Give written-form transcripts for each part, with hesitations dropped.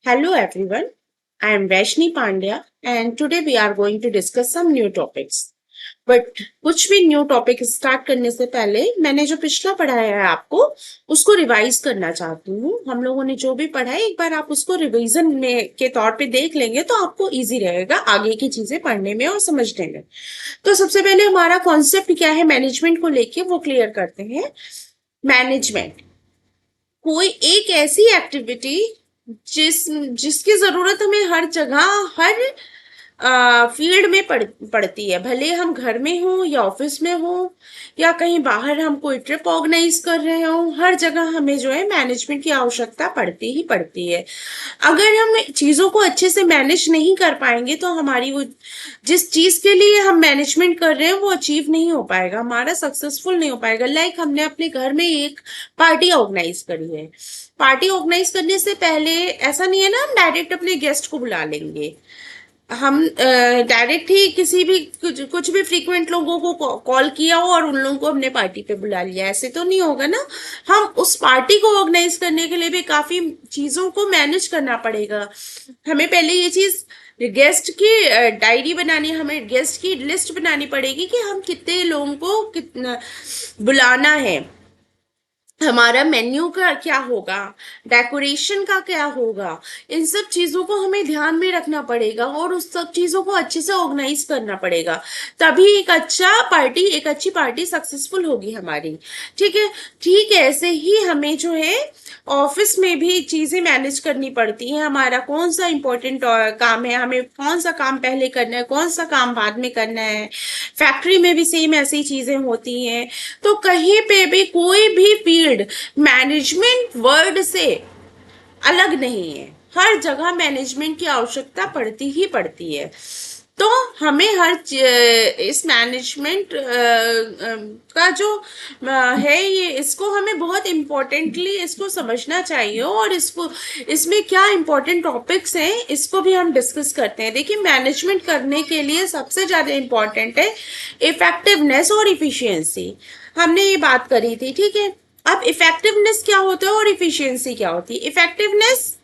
Hello everyone, I am Vaishni Pandya and today we are going to discuss some new topics. But कुछ भी new topic start करने से पहले मैंने जो पिछला पढ़ाया है आपको उसको रिवाइज करना चाहती हूँ। हम लोगों ने जो भी पढ़ा है एक बार आप उसको रिवीजन में के तौर पे देख लेंगे तो आपको इजी रहेगा आगे की चीजें पढ़ने में और समझने में। तो सबसे पहले हमारा कॉन्सेप्ट क्या है मैनेजमेंट को लेके वो क्लियर करते हैं। मैनेजमेंट कोई एक ऐसी एक्टिविटी जिसकी जरूरत हमें हर जगह हर फील्ड में पड़ती है, भले हम घर में हो या ऑफिस में हो या कहीं बाहर हम कोई ट्रिप ऑर्गेनाइज कर रहे हो, हर जगह हमें जो है मैनेजमेंट की आवश्यकता पड़ती ही पड़ती है। अगर हम चीजों को अच्छे से मैनेज नहीं कर पाएंगे तो हमारी वो जिस चीज के लिए हम मैनेजमेंट कर रहे हैं वो अचीव नहीं हो पाएगा, हमारा सक्सेसफुल नहीं हो पाएगा। लाइक हमने अपने घर में एक पार्टी ऑर्गेनाइज करी है। पार्टी ऑर्गेनाइज करने से पहले ऐसा नहीं है ना हम डायरेक्ट अपने गेस्ट को बुला लेंगे, हम डायरेक्ट ही किसी भी कुछ भी फ्रीक्वेंट लोगों को कॉल किया हो और उन लोगों को हमने पार्टी पे बुला लिया, ऐसे तो नहीं होगा ना। हम उस पार्टी को ऑर्गेनाइज करने के लिए भी काफी चीजों को मैनेज करना पड़ेगा। हमें पहले ये चीज गेस्ट की डायरी बनानी, हमें गेस्ट की लिस्ट बनानी पड़ेगी कि हम कितने लोगों को कितना बुलाना है, हमारा मेन्यू का क्या होगा, डेकोरेशन का क्या होगा। इन सब चीजों को हमें ध्यान में रखना पड़ेगा और उस सब चीजों को अच्छे से ऑर्गेनाइज करना पड़ेगा, तभी एक अच्छी पार्टी सक्सेसफुल होगी हमारी। ठीक है। ठीक है, ऐसे ही हमें जो है ऑफिस में भी चीजें मैनेज करनी पड़ती हैं। हमारा कौन सा इंपॉर्टेंट काम है, हमें कौन सा काम पहले करना है, कौन सा काम बाद में करना है। फैक्ट्री में भी सेम ऐसी चीजें होती हैं। तो कहीं पे भी कोई भी फील्ड मैनेजमेंट वर्ड से अलग नहीं है, हर जगह मैनेजमेंट की आवश्यकता पड़ती ही पड़ती है। तो हमें इस मैनेजमेंट का जो है ये इसको हमें बहुत इम्पोर्टेंटली इसको समझना चाहिए और इसको इसमें क्या इम्पोर्टेंट टॉपिक्स हैं इसको भी हम डिस्कस करते हैं। देखिए मैनेजमेंट करने के लिए सबसे ज़्यादा इम्पोर्टेंट है इफेक्टिवनेस और इफिशियंसी। हमने ये बात करी थी, ठीक है। अब इफेक्टिवनेस क्या होता है और इफिशियंसी क्या होती है। इफेक्टिवनेस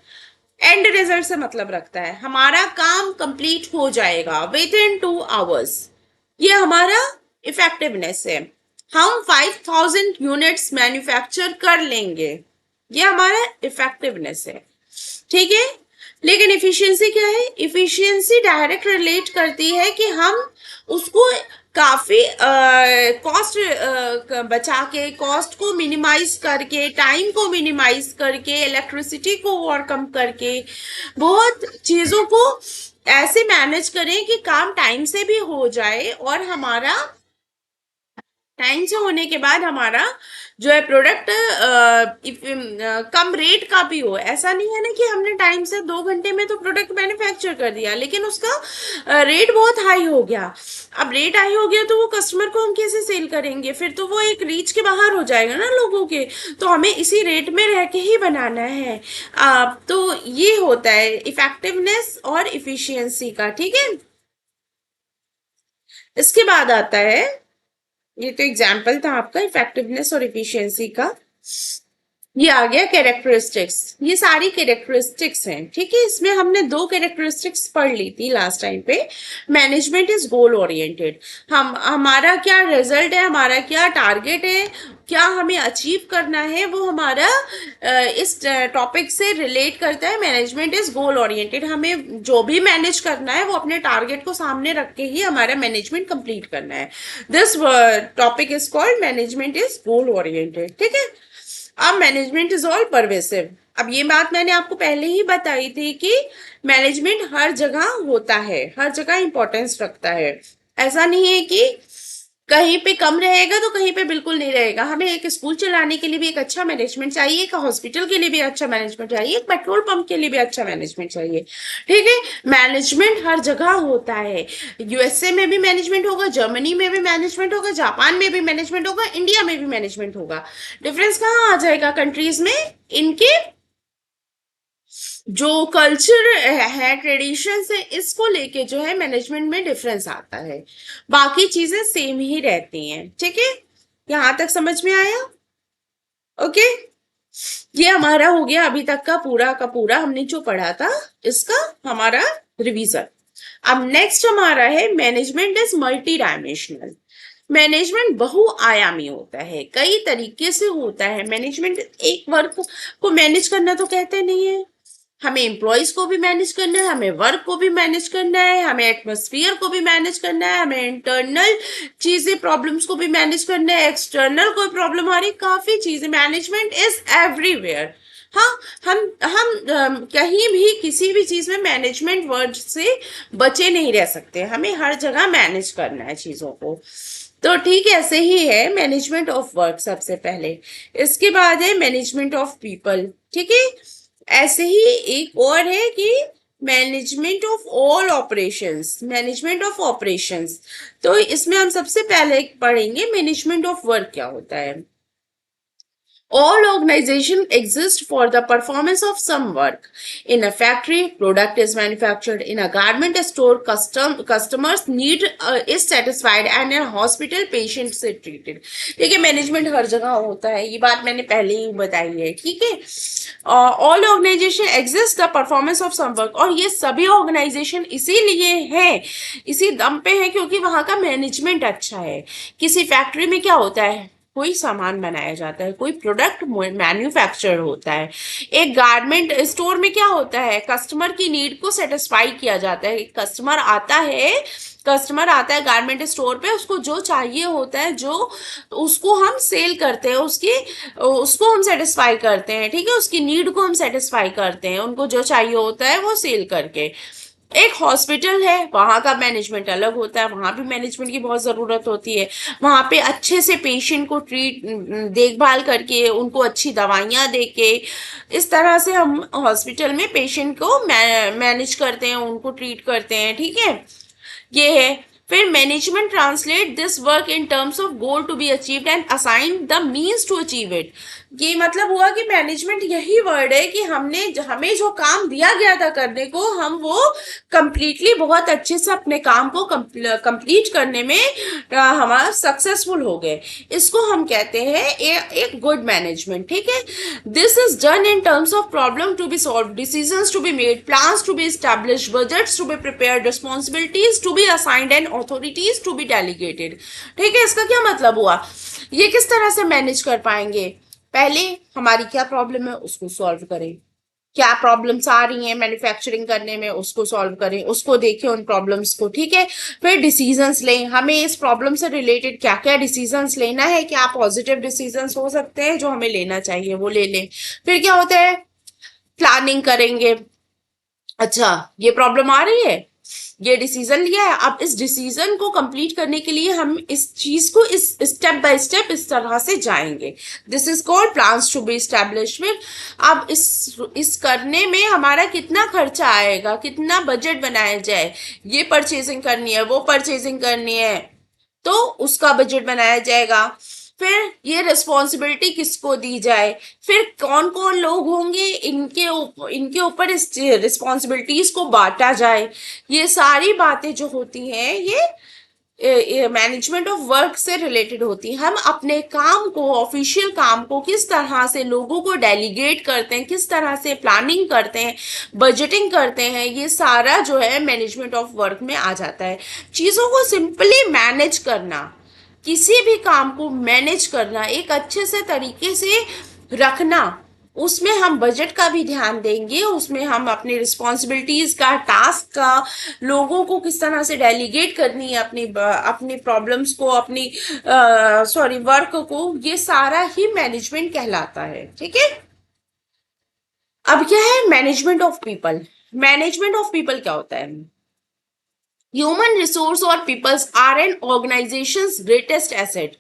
एंड रिजल्ट से मतलब रखता है, हमारा काम कंप्लीट हो जाएगा विद इन 2 आवर्स, ये हमारा इफेक्टिवनेस है। हम 5000 यूनिट्स मैन्युफैक्चर कर लेंगे, ये हमारा इफेक्टिवनेस है। ठीक है। लेकिन इफिशियंसी क्या है। इफिशियंसी डायरेक्ट रिलेट करती है कि हम उसको काफी कॉस्ट बचा के, कॉस्ट को मिनिमाइज करके, टाइम को मिनिमाइज करके, इलेक्ट्रिसिटी को और कम करके, बहुत चीजों को ऐसे मैनेज करें कि काम टाइम से भी हो जाए और हमारा टाइम से होने के बाद हमारा जो है प्रोडक्ट कम रेट का भी हो। ऐसा नहीं है ना कि हमने टाइम से 2 घंटे में तो प्रोडक्ट मैन्युफैक्चर कर दिया लेकिन उसका रेट बहुत हाई हो गया। अब रेट हाई हो गया तो वो कस्टमर को हम कैसे सेल करेंगे, फिर तो वो एक रीच के बाहर हो जाएगा ना लोगों के। तो हमें इसी रेट में रह के ही बनाना है। तो ये होता है इफेक्टिवनेस और इफिशियंसी का। ठीक है। इसके बाद आता है, ये तो एग्जाम्पल था आपका इफेक्टिवनेस और इफिशियंसी का। ये आ गया कैरेक्टरिस्टिक्स, ये सारी कैरेक्टरिस्टिक्स हैं। ठीक है। इसमें हमने 2 कैरेक्टरिस्टिक्स पढ़ ली थी लास्ट टाइम पे। मैनेजमेंट इज गोल ओरिएंटेड, हम हमारा क्या रिजल्ट है, हमारा क्या टारगेट है, क्या हमें अचीव करना है, वो हमारा इस टॉपिक से रिलेट करता है। मैनेजमेंट इज गोल ओरिएंटेड, हमें जो भी मैनेज करना है वो अपने टारगेट को सामने रख के ही हमारा मैनेजमेंट कंप्लीट करना है। This topic is called management is goal oriented. ठीक है। अब मैनेजमेंट इज ऑल परवेसिव। अब ये बात मैंने आपको पहले ही बताई थी कि मैनेजमेंट हर जगह होता है, हर जगह इंपॉर्टेंस रखता है। ऐसा नहीं है कि कहीं पे कम रहेगा तो कहीं पे बिल्कुल नहीं रहेगा। हमें एक स्कूल चलाने के लिए भी एक अच्छा मैनेजमेंट चाहिए, एक हॉस्पिटल के लिए भी अच्छा मैनेजमेंट चाहिए, एक पेट्रोल पंप के लिए भी अच्छा मैनेजमेंट चाहिए। ठीक है। मैनेजमेंट हर जगह होता है। यूएसए में भी मैनेजमेंट होगा, जर्मनी में भी मैनेजमेंट होगा, जापान में भी मैनेजमेंट होगा, इंडिया में भी मैनेजमेंट होगा। डिफरेंस कहाँ आ जाएगा कंट्रीज में, इनके जो कल्चर है, ट्रेडिशन है, इसको लेके जो है मैनेजमेंट में डिफरेंस आता है। बाकी चीजें सेम ही रहती हैं। ठीक है। यहां तक समझ में आया। ओके। ये हमारा हो गया अभी तक का पूरा हमने जो पढ़ा था, इसका हमारा रिवीजन। अब नेक्स्ट हमारा है management is multi dimensional. Management बहुआयामी होता है, कई तरीके से होता है मैनेजमेंट। एक वर्क को मैनेज करना तो कहते नहीं है, हमें एम्प्लॉयज को भी मैनेज करना है, हमें वर्क को भी मैनेज करना है, हमें एटमॉस्फेयर को भी मैनेज करना है, हमें इंटरनल चीजें प्रॉब्लम्स को भी मैनेज करना है, एक्सटर्नल कोई प्रॉब्लम आ रही, काफी चीजें। Management is everywhere. हाँ, हम कहीं भी किसी भी चीज में मैनेजमेंट वर्ड से बचे नहीं रह सकते, हमें हर जगह मैनेज करना है चीजों को। तो ठीक है, ऐसे ही है मैनेजमेंट ऑफ वर्क सबसे पहले, इसके बाद है मैनेजमेंट ऑफ पीपल। ठीक है, ऐसे ही एक और है कि management of all operations, management of operations. तो इसमें हम सबसे पहले पढ़ेंगे मैनेजमेंट ऑफ वर्क क्या होता है। All organization exist for the performance of some work. In a factory, product is manufactured. In a garment store, customers need is satisfied, and in a hospital, patient is treated. ठीक है, management हर जगह होता है, ये बात मैंने पहले ही बताई है। ठीक है, all organisation exist the performance of some work, और ये सभी ऑर्गेनाइजेशन इसीलिए है, इसी दम पे है क्योंकि वहां का मैनेजमेंट अच्छा है। किसी फैक्ट्री में क्या होता है, कोई सामान बनाया जाता है, कोई प्रोडक्ट मैन्युफैक्चर होता है। एक गारमेंट स्टोर में क्या होता है, कस्टमर की नीड को सेटिस्फाई किया जाता है। कस्टमर आता है गारमेंट स्टोर पे, उसको जो चाहिए होता है, जो उसको हम सेल करते हैं, उसको हम सेटिस्फाई करते हैं। ठीक है, उसकी नीड को हम सेटिस्फाई करते हैं, उनको जो चाहिए होता है वो सेल करके। एक हॉस्पिटल है, वहां का मैनेजमेंट अलग होता है, वहां भी मैनेजमेंट की बहुत जरूरत होती है। वहां पे अच्छे से पेशेंट को देखभाल करके, उनको अच्छी दवाइयां देके, इस तरह से हम हॉस्पिटल में पेशेंट को मैनेज करते हैं, उनको ट्रीट करते हैं। ठीक है, ये है। फिर management translate this work in terms of goal to be achieved and assign the means to achieve it. ये मतलब हुआ कि मैनेजमेंट यही वर्ड है कि हमें जो काम दिया गया था करने को, हम वो कंप्लीटली बहुत अच्छे से अपने काम को कंप्लीट करने में हमारा सक्सेसफुल हो गए। इसको हम कहते हैं एक गुड मैनेजमेंट। ठीक है, this is done in terms of problem to be solve, decisions to be made, plans to be establish, budgets to be prepared, responsibilities to be assigned and authorities to be delegated. ठीक है, इसका क्या मतलब हुआ, ये किस तरह से मैनेज कर पाएंगे, पहले हमारी क्या प्रॉब्लम है उसको सॉल्व करें, क्या प्रॉब्लम्स आ रही हैं मैन्युफैक्चरिंग करने में उसको सॉल्व करें, उसको देखें उन प्रॉब्लम्स को। ठीक है, फिर डिसीजंस लें, हमें इस प्रॉब्लम से रिलेटेड क्या क्या डिसीजंस लेना है, क्या पॉजिटिव डिसीजंस हो सकते हैं जो हमें लेना चाहिए वो ले लें। फिर क्या होता है, प्लानिंग करेंगे, अच्छा ये प्रॉब्लम आ रही है, ये डिसीजन लिया है, अब इस डिसीजन को कंप्लीट करने के लिए हम इस चीज को इस स्टेप बाय स्टेप इस तरह से जाएंगे। This is called plans to be establishment. अब इस करने में हमारा कितना खर्चा आएगा, कितना बजट बनाया जाए, ये परचेजिंग करनी है, वो परचेजिंग करनी है, तो उसका बजट बनाया जाएगा। फिर ये रिस्पॉन्सिबिलिटी किसको दी जाए, फिर कौन कौन लोग होंगे, इनके ऊपर इस रिस्पॉन्सिबिलिटीज को बांटा जाए। ये सारी बातें जो होती हैं ये मैनेजमेंट ऑफ वर्क से रिलेटेड होती है। हम अपने काम को, ऑफिशियल काम को किस तरह से लोगों को डेलीगेट करते हैं, किस तरह से प्लानिंग करते हैं, बजटिंग करते हैं, ये सारा जो है मैनेजमेंट ऑफ वर्क में आ जाता है। चीज़ों को सिंपली मैनेज करना, किसी भी काम को मैनेज करना, एक अच्छे से तरीके से रखना, उसमें हम बजट का भी ध्यान देंगे, उसमें हम अपनी रिस्पॉन्सिबिलिटीज का, टास्क का, लोगों को किस तरह से डेलीगेट करनी है, अपनी प्रॉब्लम्स को, अपनी वर्क को, ये सारा ही मैनेजमेंट कहलाता है। ठीक है, अब क्या है management of people. Management of people क्या होता है, ह्यूमन रिसोर्स और peoples are an organisation's greatest asset.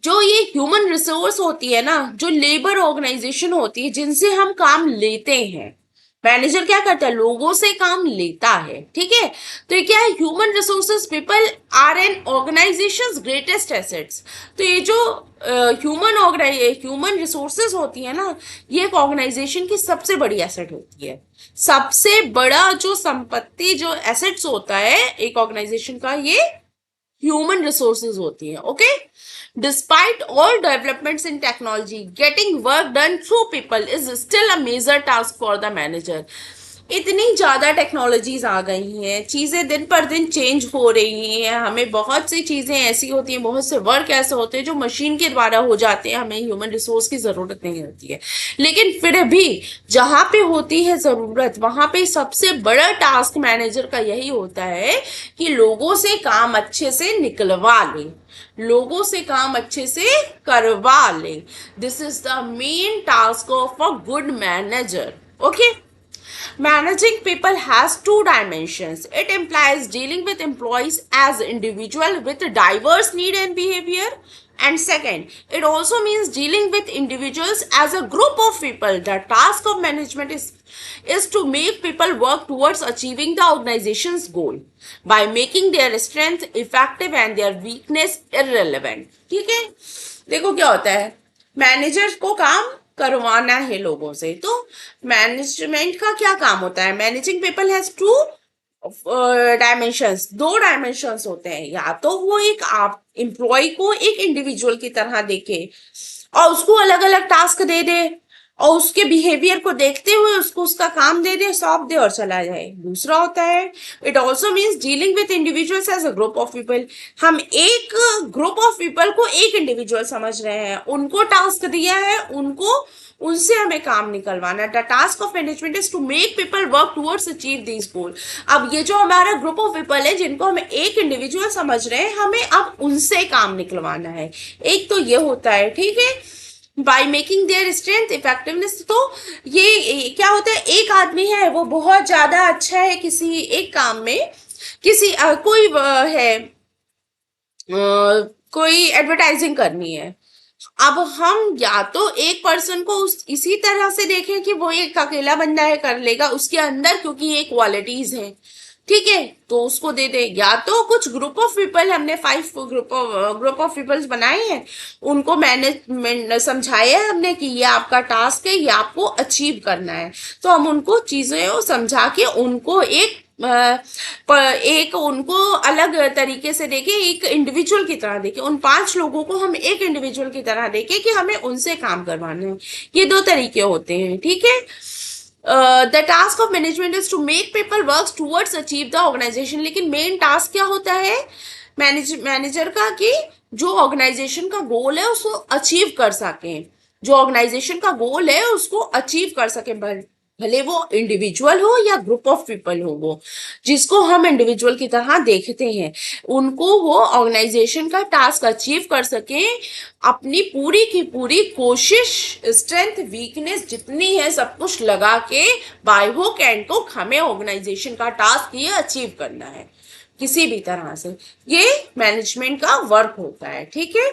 जो ये ह्यूमन रिसोर्स होती है ना, जो लेबर ऑर्गेनाइजेशन होती है, जिनसे हम काम लेते हैं, मैनेजर क्या करता है, लोगों से काम लेता है। ठीक है, तो ये क्या है, human resources people are an organisation's greatest assets. तो ये जो ह्यूमन रिसोर्सेज होती है ना, ये एक ऑर्गेनाइजेशन की सबसे बड़ी एसेट होती है। सबसे बड़ा जो संपत्ति, जो एसेट्स होता है एक ऑर्गेनाइजेशन का, ये ह्यूमन रिसोर्सेज होती हैं। Okay, despite all developments in technology, getting work done through people is still a major task for the manager. इतनी ज्यादा टेक्नोलॉजीज आ गई हैं, चीजें दिन पर दिन चेंज हो रही हैं, हमें बहुत सी चीजें ऐसी होती हैं, बहुत से वर्क ऐसे होते हैं जो मशीन के द्वारा हो जाते हैं, हमें ह्यूमन रिसोर्स की जरूरत नहीं होती है। लेकिन फिर भी जहां पे होती है जरूरत, वहां पे सबसे बड़ा टास्क मैनेजर का यही होता है कि लोगों से काम अच्छे से निकलवा ले, लोगों से काम अच्छे से करवा ले। This is the main task of a good manager. Okay, managing people has two dimensions. It implies dealing with employees as individual with diverse need and behavior. And second, it also means dealing with individuals as a group of people. The task of management is to make people work towards achieving the organization's goal by making their strength effective and their weakness irrelevant. ठीक है, देखो क्या होता है, manager को काम करवाना है लोगों से। तो मैनेजमेंट का क्या काम होता है, managing people has to dimensions, दो डायमेंशंस होते हैं। या तो वो एक आप एम्प्लॉय को एक इंडिविजुअल की तरह देखे और उसको अलग अलग टास्क दे दे और उसके बिहेवियर को देखते हुए उसको उसका काम दे दे, सौंप दे और चला जाए। दूसरा होता है, it also means dealing with individuals as a group of people. हम एक ग्रुप ऑफ पीपल को एक इंडिविजुअल समझ रहे हैं, उनको टास्क दिया है, उनको उनसे हमें काम निकलवाना। The task of management is to make people work towards achieve this goal. अब ये जो हमारा ग्रुप ऑफ पीपल है जिनको हम एक इंडिविजुअल समझ रहे हैं, हमें अब उनसे काम निकलवाना है। एक तो ये होता है, ठीक है, by making their strength effectiveness. तो ये क्या होता है, एक आदमी है वो बहुत ज्यादा अच्छा है किसी एक काम में, किसी कोई है कोई एडवर्टाइजिंग करनी है। अब हम या तो एक पर्सन को इसी तरह से देखें कि वो एक अकेला बंदा है कर लेगा, उसके अंदर क्योंकि ये क्वालिटीज हैं, ठीक है, तो उसको दे दे। या तो कुछ ग्रुप ऑफ पीपल, हमने 5 ग्रुप ऑफ पीपल्स बनाए हैं, उनको मैनेजमेंट समझाया है हमने कि ये आपका टास्क है, ये आपको अचीव करना है। तो हम उनको चीजें समझा के उनको एक उनको अलग तरीके से देखे, एक इंडिविजुअल की तरह देखे। उन 5 लोगों को हम एक इंडिविजुअल की तरह देखे कि हमें उनसे काम करवाना है। ये 2 तरीके होते हैं, ठीक है। The task of management is to make people work towards achieve the organisation. लेकिन मेन टास्क क्या होता है मैनेजर का, कि जो ऑर्गेनाइजेशन का गोल है उसको अचीव कर सके, जो ऑर्गेनाइजेशन का गोल है उसको अचीव कर सके, भले वो इंडिविजुअल हो या ग्रुप ऑफ पीपल हो, वो जिसको हम इंडिविजुअल की तरह देखते हैं, उनको वो ऑर्गेनाइजेशन का टास्क अचीव कर सके, अपनी पूरी की पूरी कोशिश, स्ट्रेंथ, वीकनेस जितनी है सब कुछ लगा के बाय हुक एंड क्रुक हमें ऑर्गेनाइजेशन का टास्क ये अचीव करना है किसी भी तरह से। ये मैनेजमेंट का वर्क होता है, ठीक है।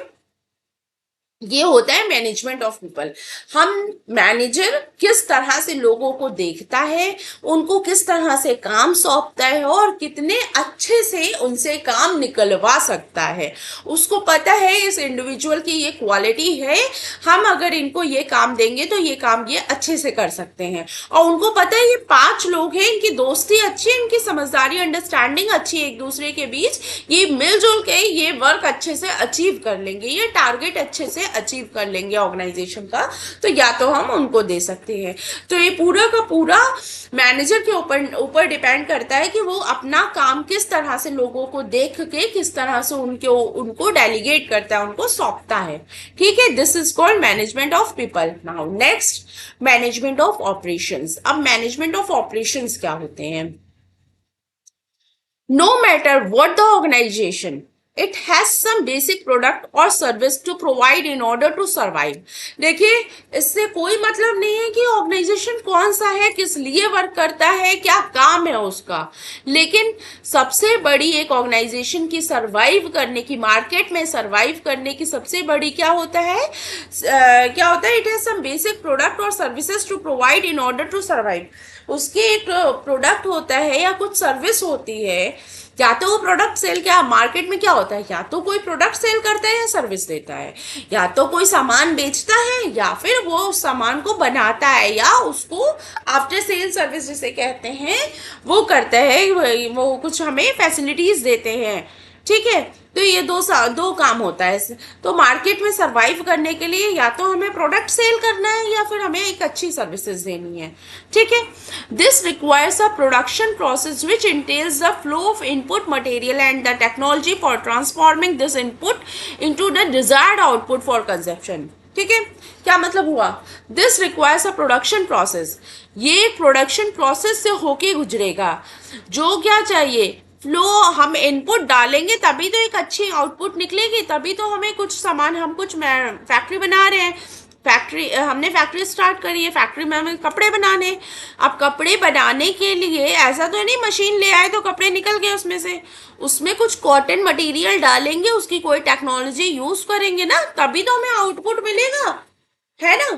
ये होता है मैनेजमेंट ऑफ पीपल। हम मैनेजर किस तरह से लोगों को देखता है, उनको किस तरह से काम सौंपता है और कितने अच्छे से उनसे काम निकलवा सकता है। उसको पता है इस इंडिविजुअल की ये क्वालिटी है, हम अगर इनको ये काम देंगे तो ये काम ये अच्छे से कर सकते हैं। और उनको पता है ये 5 लोग हैं, इनकी दोस्ती अच्छी है, इनकी समझदारी, अंडरस्टैंडिंग अच्छी है एक दूसरे के बीच, ये मिलजुल के ये वर्क अच्छे से अचीव कर लेंगे, ये टारगेट अच्छे से अचीव कर लेंगे ऑर्गेनाइजेशन का। तो या तो हम उनको दे सकते हैं। तो ये पूरा का पूरा मैनेजर के ऊपर डिपेंड करता है कि वो अपना काम किस तरह से लोगों को देख के किस तरह से उनको डेलीगेट करता है, उनको सौंपता है, ठीक है। This is called management of people. Now next, management of operations. अब मैनेजमेंट ऑफ ऑपरेशंस क्या होते हैं? No matter what the organization, it has some basic product or service to provide in order to survive. देखिए, इससे कोई मतलब नहीं है कि ऑर्गेनाइजेशन कौन सा है, किस लिए वर्क करता है, क्या काम है उसका। लेकिन सबसे बड़ी एक ऑर्गेनाइजेशन की सरवाइव करने की, मार्केट में सरवाइव करने की सबसे बड़ी क्या होता है, क्या होता है, it has some basic product और services to provide in order to survive. उसके एक प्रोडक्ट होता है या कुछ सर्विस होती है, या तो वो प्रोडक्ट सेल, क्या मार्केट में क्या होता है, या तो कोई प्रोडक्ट सेल करता है या सर्विस देता है, या तो कोई सामान बेचता है या फिर वो उस सामान को बनाता है या उसको आफ्टर सेल सर्विस जिसे कहते हैं वो करता है, वो कुछ हमें फैसिलिटीज देते हैं ठीक है। तो ये दो काम होता है। तो मार्केट में सरवाइव करने के लिए या तो हमें प्रोडक्ट सेल करना है या फिर हमें एक अच्छी सर्विसेज देनी है। ठीक है। This requires a production process which entails the flow of input material and the technology for transforming this input into the desired output for consumption. ठीक है। क्या मतलब हुआ? This requires a production process, ये प्रोडक्शन प्रोसेस से होके गुजरेगा। जो क्या चाहिए, फ्लो, हम इनपुट डालेंगे तभी तो एक अच्छी आउटपुट निकलेगी, तभी तो हमें कुछ सामान, हम कुछ फैक्ट्री बना रहे हैं, फैक्ट्री, हमने फैक्ट्री स्टार्ट करी है, फैक्ट्री में हमें कपड़े बनाने हैं। अब कपड़े बनाने के लिए ऐसा तो नहीं मशीन ले आए तो कपड़े निकल गए उसमें से, उसमें कुछ कॉटन मटेरियल डालेंगे, उसकी कोई टेक्नोलॉजी यूज करेंगे ना, तभी तो हमें आउटपुट मिलेगा, है ना।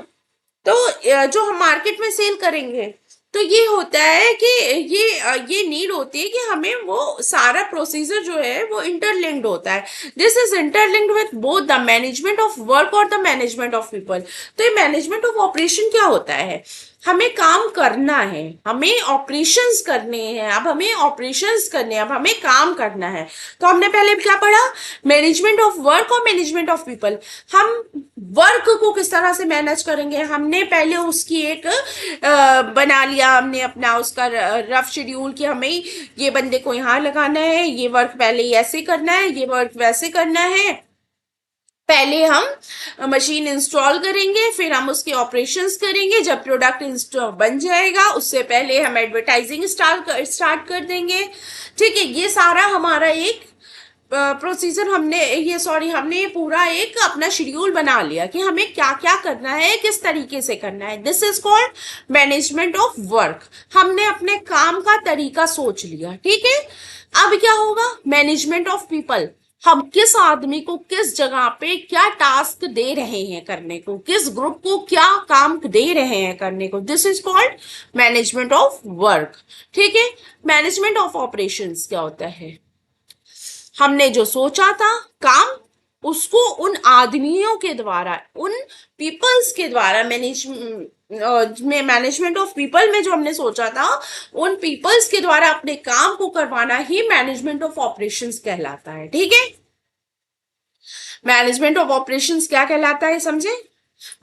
तो जो हम मार्केट में सेल करेंगे, तो ये होता है कि ये नीड होती है कि हमें वो सारा प्रोसीजर जो है वो इंटरलिंक्ड होता है। This is interlinked with both the management of work और द मैनेजमेंट ऑफ पीपल। तो ये मैनेजमेंट ऑफ ऑपरेशन क्या होता है? हमें काम करना है, हमें ऑपरेशंस करने हैं, अब हमें ऑपरेशंस करने हैं, अब हमें काम करना है। तो हमने पहले क्या पढ़ा? मैनेजमेंट ऑफ वर्क और मैनेजमेंट ऑफ पीपल। हम वर्क को किस तरह से मैनेज करेंगे, हमने पहले उसकी एक बना लिया, हमने अपना उसका रफ शेड्यूल कि हमें ये बंदे को यहाँ लगाना है, ये वर्क पहले ऐसे करना है, ये वर्क वैसे करना है। पहले हम मशीन इंस्टॉल करेंगे, फिर हम उसके ऑपरेशंस करेंगे, जब प्रोडक्ट इंस्टॉल बन जाएगा उससे पहले हम एडवर्टाइजिंग स्टार्ट कर देंगे। ठीक है। ये सारा हमारा एक प्रोसीजर, हमने पूरा एक अपना शेड्यूल बना लिया कि हमें क्या क्या करना है, किस तरीके से करना है। This is called management of work. हमने अपने काम का तरीका सोच लिया। ठीक है। अब क्या होगा? Management of people. हम किस आदमी को किस जगह पे क्या टास्क दे रहे हैं करने को, किस ग्रुप को क्या काम दे रहे हैं करने को, this is called management of work. ठीक है। मैनेजमेंट ऑफ ऑपरेशंस क्या होता है? हमने जो सोचा था काम, उसको उन आदमियों के द्वारा, उन पीपल्स के द्वारा मैनेजमेंट ऑफ पीपल में जो हमने सोचा था, उन पीपल्स के द्वारा अपने काम को करवाना ही मैनेजमेंट ऑफ ऑपरेशंस कहलाता है। ठीक है। मैनेजमेंट ऑफ ऑपरेशंस क्या कहलाता है, समझे?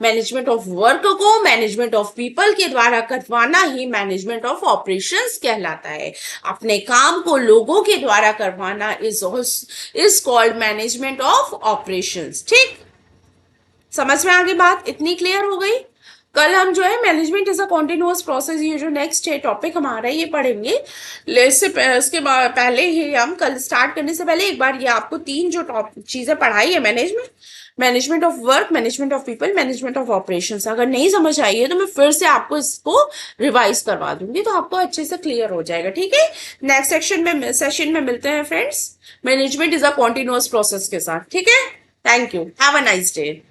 मैनेजमेंट ऑफ वर्क को मैनेजमेंट ऑफ पीपल के द्वारा करवाना ही मैनेजमेंट ऑफ ऑपरेशंस कहलाता है। अपने काम को लोगों के द्वारा करवाना is called management of operations. ठीक, समझ में आगे बात इतनी क्लियर हो गई? कल हम जो है management is a continuous process, ये जो नेक्स्ट है टॉपिक हमारा, ये पढ़ेंगे। इसके पहले ही हम कल स्टार्ट करने से पहले एक बार ये आपको तीन जो चीजें पढ़ाई है, management of work, management of people, management of operations, अगर नहीं समझ आई है तो मैं फिर से आपको इसको रिवाइज करवा दूंगी, तो आपको अच्छे से क्लियर हो जाएगा। ठीक है। नेक्स्ट सेशन में मिलते हैं friends, management is a continuous process के साथ। ठीक है। Thank you, have a nice day.